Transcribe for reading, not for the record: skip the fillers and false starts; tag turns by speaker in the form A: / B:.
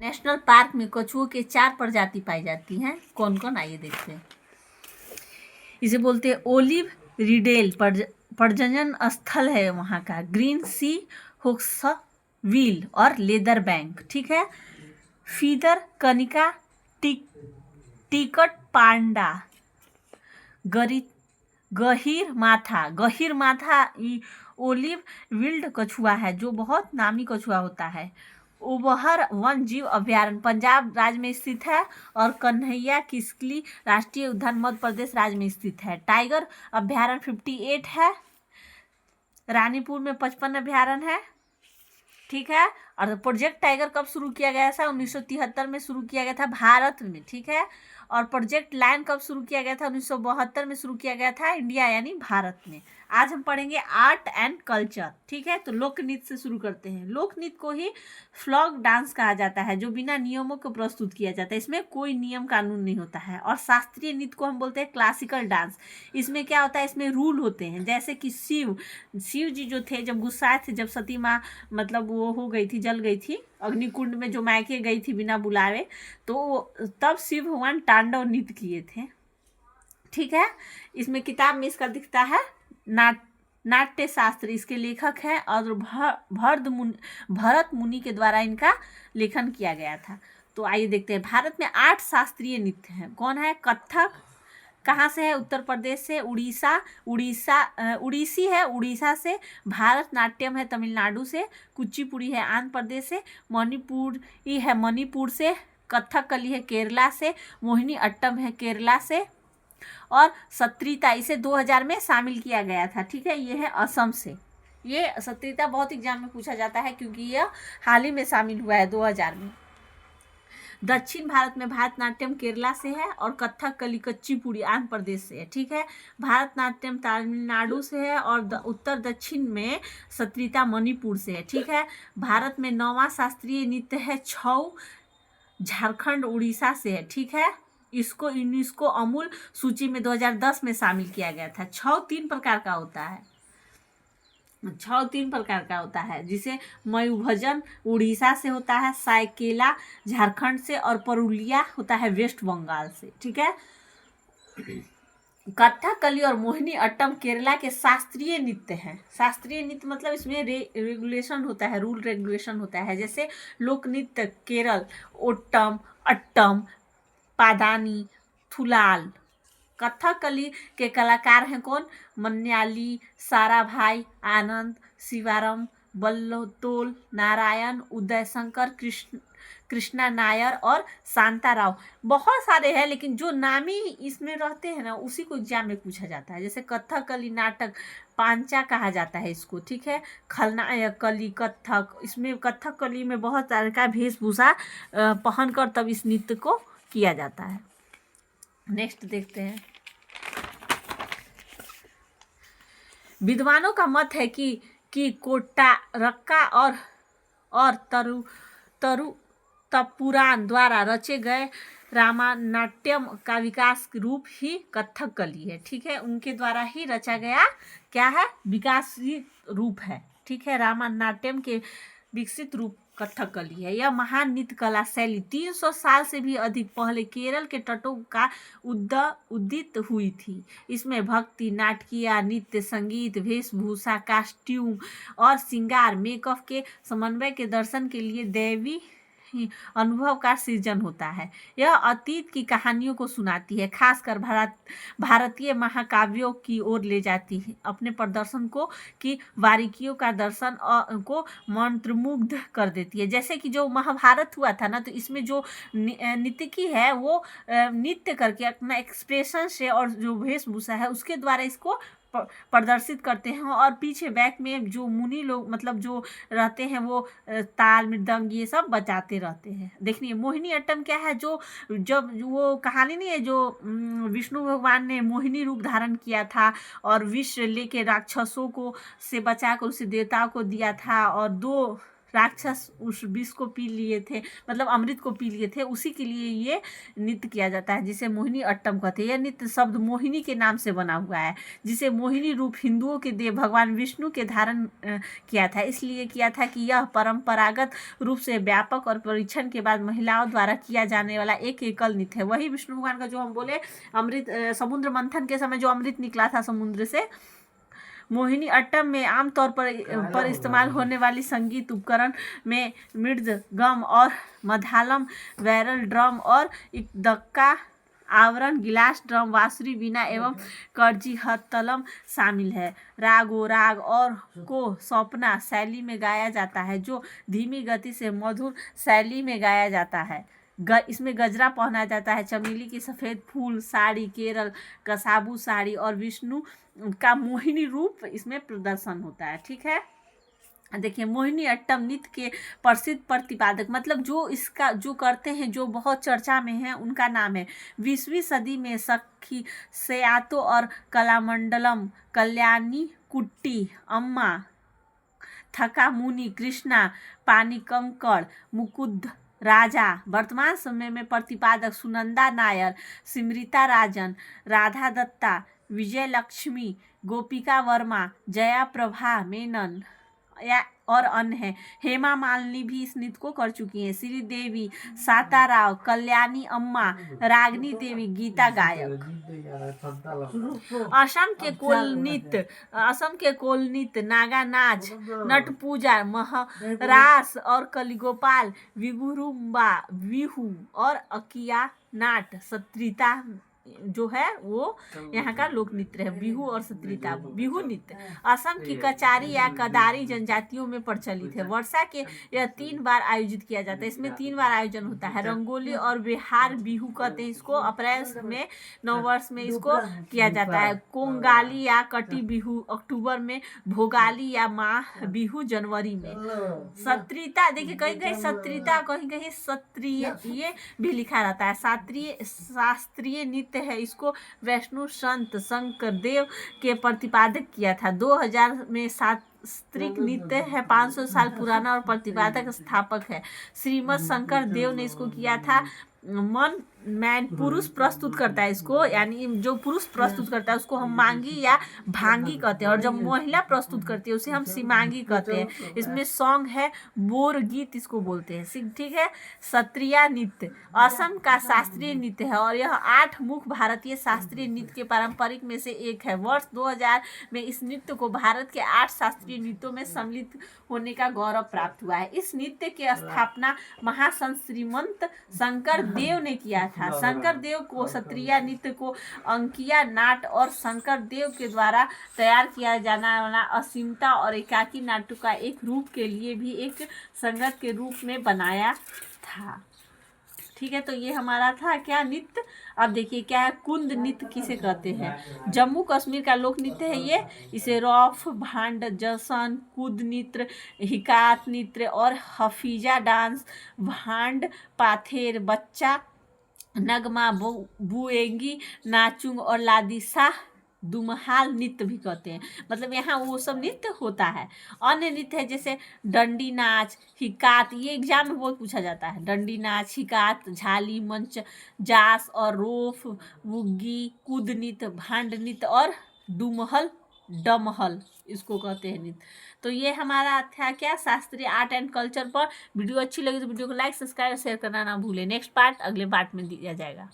A: National park में कछुओं के 4 प्रजाति पाई जाती हैं। कौन कौन, आइए देखते हैं। इसे बोलते हैं ओलिव रिडेल प्रजनन स्थल है वहाँ का, ग्रीन सी हुक्सविल और लेदर बैंक, ठीक है। फीदर कनिका टिकट पांडा, गहीर माथा ओलिव विल्ड कछुआ है जो बहुत नामी कछुआ होता है। ओबहर वन जीव अभ्यारण्य पंजाब राज्य में स्थित है और कन्हैया किसली राष्ट्रीय उद्यान मध्य प्रदेश राज्य में स्थित है। टाइगर अभ्यारण्य 58 है। रानीपुर में 55 अभ्यारण्य है, ठीक है। और प्रोजेक्ट टाइगर कब शुरू किया गया था? 1973 में शुरू किया गया था भारत में, ठीक है। और प्रोजेक्ट लायन कब शुरू किया गया था? 1972 में शुरू किया गया था इंडिया यानी भारत में। आज हम पढ़ेंगे आर्ट एंड कल्चर, ठीक है। तो लोक नृत्य से शुरू करते हैं। लोक नृत्य को ही फ्लॉक डांस कहा जाता है जो बिना नियमों को प्रस्तुत किया जाता है, इसमें कोई नियम कानून नहीं होता है। और शास्त्रीय नृत्य को हम बोलते हैं क्लासिकल डांस। इसमें क्या होता है? इसमें रूल होते हैं, जैसे कि शिव जी जो थे जब गुस्साए थे, जब सती माँ मतलब वो हो गई थी, जल गई थी अग्निकुंड में, जो मायके गई थी बिना बुलावे, तो तब शिव भगवान तांडव नृत्य किए थे, ठीक है। इसमें किताब में इसका दिखता है नाट्य शास्त्र, इसके लेखक है और भरत मुनि के द्वारा इनका लेखन किया गया था। तो आइए देखते हैं। भारत में 8 शास्त्रीय नृत्य हैं। कौन है? कथक कहाँ से है? उत्तर प्रदेश से। उड़ीसी है उड़ीसा से। भारतनाट्यम है तमिलनाडु से। कुचिपुड़ी है आंध्र प्रदेश से। मणिपुरी है मणिपुर से। कथकली है केरला से। मोहिनी अट्टम है केरला से। और सत्रिता इसे 2000 में शामिल किया गया था, ठीक है। ये है असम से। ये सत्रिता बहुत एग्जाम में पूछा जाता है क्योंकि यह हाल ही में शामिल हुआ है 2000 में। दक्षिण भारत में भारतनाट्यम केरला से है और कथकली कुचिपुड़ी आंध्र प्रदेश से है, ठीक है। भारतनाट्यम तमिलनाडु से है और उत्तर दक्षिण में सत्रिता मणिपुर से है, ठीक है। भारत में 9वां शास्त्रीय नृत्य है छऊ, झारखंड उड़ीसा से है, ठीक है। इसको यूनेस्को अमूल सूची में 2010 में शामिल किया गया था। छऊ 3 प्रकार का होता है, जिसे मयूरभंज उड़ीसा से होता है, साइकेला झारखंड से और पुरुलिया होता है वेस्ट बंगाल से, ठीक है। कथकली और मोहिनी अट्टम केरला के शास्त्रीय नृत्य हैं। शास्त्रीय नृत्य मतलब इसमें रेगुलेशन होता है, रूल रेगुलेशन होता है। जैसे लोक नृत्य केरल ओट्टम, अट्टम, पादानी, थुलाल। कथकली के कलाकार हैं कौन? मन्याली, साराभाई, आनंद, शिवारम, बल्लोतोल, नारायण, उदय शंकर, कृष्णा नायर और शांताराव। बहुत सारे हैं लेकिन जो नामी इसमें रहते हैं ना उसी को एग्जाम में पूछा जाता है। जैसे कथकली नाटक पांचा कहा जाता है इसको, ठीक है। खलनायकली कथक, इसमें कथकली में बहुत तरह का वेशभूषा पहनकर तब इस नृत्य को किया जाता है। नेक्स्ट देखते हैं। विद्वानों का मत है कि कोटारक्का और तपुराण द्वारा रचे गए रामानाट्यम का विकास रूप ही कथकली है, ठीक है। उनके द्वारा ही रचा गया क्या है? विकासित रूप है, ठीक है। रामानाट्यम के विकसित रूप कथकली है। यह महान नृत्य कला शैली 300 साल से भी अधिक पहले केरल के तटों का उदित हुई थी। इसमें भक्ति, नाटकीय नृत्य, संगीत, वेशभूषा, कास्ट्यूम और श्रृंगार, मेकअप के समन्वय के दर्शन के लिए दैवी अनुभव का सृजन होता है। यह अतीत की कहानियों को सुनाती है, खासकर भारतीय महाकाव्यों की ओर ले जाती है। अपने प्रदर्शन को की बारीकियों का दर्शन को मंत्रमुग्ध कर देती है। जैसे कि जो महाभारत हुआ था ना, तो इसमें जो नृत्यकी है वो नृत्य करके अपना एक्सप्रेशन से और जो वेशभूषा है उसके द्वारा इसको प्रदर्शित करते हैं। और पीछे बैक में जो मुनि लोग मतलब जो रहते हैं वो ताल मृदंग ये सब बजाते रहते हैं। देखिए मोहिनी अट्टम क्या है? जब वो कहानी नहीं है जो विष्णु भगवान ने मोहिनी रूप धारण किया था और विष लेके राक्षसों को से बचाकर उसे देवताओं को दिया था और 2 राक्षस उस विष को पी लिए थे, मतलब अमृत को पी लिए थे, उसी के लिए ये नृत्य किया जाता है, जिसे मोहिनी अट्टम कहते हैं। यह नृत्य शब्द मोहिनी के नाम से बना हुआ है, जिसे मोहिनी रूप हिंदुओं के देव भगवान विष्णु के धारण किया था, इसलिए किया था कि यह परंपरागत रूप से व्यापक और परीक्षण के बाद महिलाओं द्वारा किया जाने वाला एक एकल नृत्य है। वही विष्णु भगवान का जो हम बोले अमृत, समुद्र मंथन के समय जो अमृत निकला था समुद्र से। मोहिनी अट्टम में आमतौर पर इस्तेमाल होने वाली संगीत उपकरण में मृदंगम और मधालम, वैरल ड्रम और इकदक्का, आवरण, गिलास, ड्रम, बांसुरी, वीणा एवं करजीहतलम शामिल है। राग और को सौपना शैली में गाया जाता है, जो धीमी गति से मधुर शैली में गाया जाता है। इसमें गजरा पहना जाता है, चमेली की सफ़ेद फूल साड़ी, केरल कसाबू साड़ी और विष्णु का मोहिनी रूप इसमें प्रदर्शन होता है। ठीक है, देखिए मोहिनी अट्टम नृत्य के प्रसिद्ध प्रतिपादक, मतलब जो इसका जो करते हैं, जो बहुत चर्चा में है, उनका नाम है 20वीं सदी में सखी सयातो और कलामंडलम, कल्याणी कुट्टी, अम्मा, थकामुनि, कृष्णा, पानीकंकड़, मुकुंद राजा। वर्तमान समय में प्रतिपादक सुनंदा नायर, सिमरिता राजन, राधा दत्ता, विजय लक्ष्मी, गोपिका वर्मा, जया प्रभा मेनन या और अन्य हैं। हेमा मालिनी भी इस नृत्य को कर चुकी हैं। श्रीदेवी, साता राव, कल्याणी अम्मा, रागनी देवी, गीता गायक। असम के कोल नृत्य, नागा नाच, नट पूजा, महरास और कलिगोपाल, विगुरुम्बा, बिहू और अकिया नाट, सत्रिता जो है वो यहाँ का लोक नृत्य है। बिहू और सत्रिता, बिहू नृत्य असम की कचारी या कदारी जनजातियों में प्रचलित है। वर्षा के यह 3 बार आयोजित किया जाता है। इसमें 3 बार आयोजन होता है। रंगोली और बिहार बिहू कहते हैं इसको। अप्रैल में नववर्ष में इसको किया जाता है। कोंगाली या कटी बिहू अक्टूबर में, भोगाली या माह बिहू जनवरी में। सत्रिता, देखिए कहीं कहीं सत्रिता, कहीं कहीं सत्रिय ये भी लिखा रहता है। शास्त्रीय नृत्य है। इसको वैष्णव संत शंकर देव के प्रतिपादक किया था। 2000 में शास्त्रीय नृत्य है, 500 साल पुराना और प्रतिपादक स्थापक है। श्रीमद शंकर देव ने इसको किया था। मैन पुरुष प्रस्तुत करता है इसको, यानी जो पुरुष प्रस्तुत करता है उसको हम मांगी या भांगी कहते हैं, और जब महिला प्रस्तुत करती है उसे हम सिमांगी कहते हैं। इसमें सॉन्ग है, बोर गीत इसको बोलते हैं। ठीक है। सत्रिया नृत्य असम का शास्त्रीय नृत्य है और यह 8 मुख्य भारतीय शास्त्रीय नृत्य के पारंपरिक में से एक है। वर्ष 2000 में इस नृत्य को भारत के 8 शास्त्रीय नृत्यों में सम्मिलित होने का गौरव प्राप्त हुआ है। इस नृत्य की स्थापना महासंत श्रीमंत शंकर देव ने किया था। शंकर देव को सत्रिया नृत्य को अंकिया नाट और शंकर देव के द्वारा तैयार किया जाने वाला असीमता और एकाकी नाट्य का एक रूप के लिए भी एक संगत के रूप में बनाया था। ठीक है, तो ये हमारा था क्या नृत्य। अब देखिए क्या है, कुंद नृत्य किसे कहते हैं। जम्मू कश्मीर का लोक नृत्य है ये। इसे रौफ, भांड, जसन, कुद नृत्य, हिकात नृत्य और हफीजा डांस, भांड, पाथेर, बच्चा, नगमा, बुएंगी, नाचुंग और लादिशा दुमहाल नृत्य भी कहते हैं। मतलब यहाँ वो सब नृत्य होता है। अन्य नृत्य है जैसे डंडी नाच, हिकात, ये एग्जाम में बहुत पूछा जाता है। डंडी नाच, हिकात, झाली, मंच, जास और रोफ, वुग्गी, कूद नृत्य, भांड नृत्य और डमहल इसको कहते हैं नृत्य। तो ये हमारा था क्या, शास्त्रीय आर्ट एंड कल्चर पर। वीडियो अच्छी लगी तो वीडियो को लाइक, सब्सक्राइब और शेयर करना ना भूलें। नेक्स्ट पार्ट अगले पार्ट में दिया जाएगा।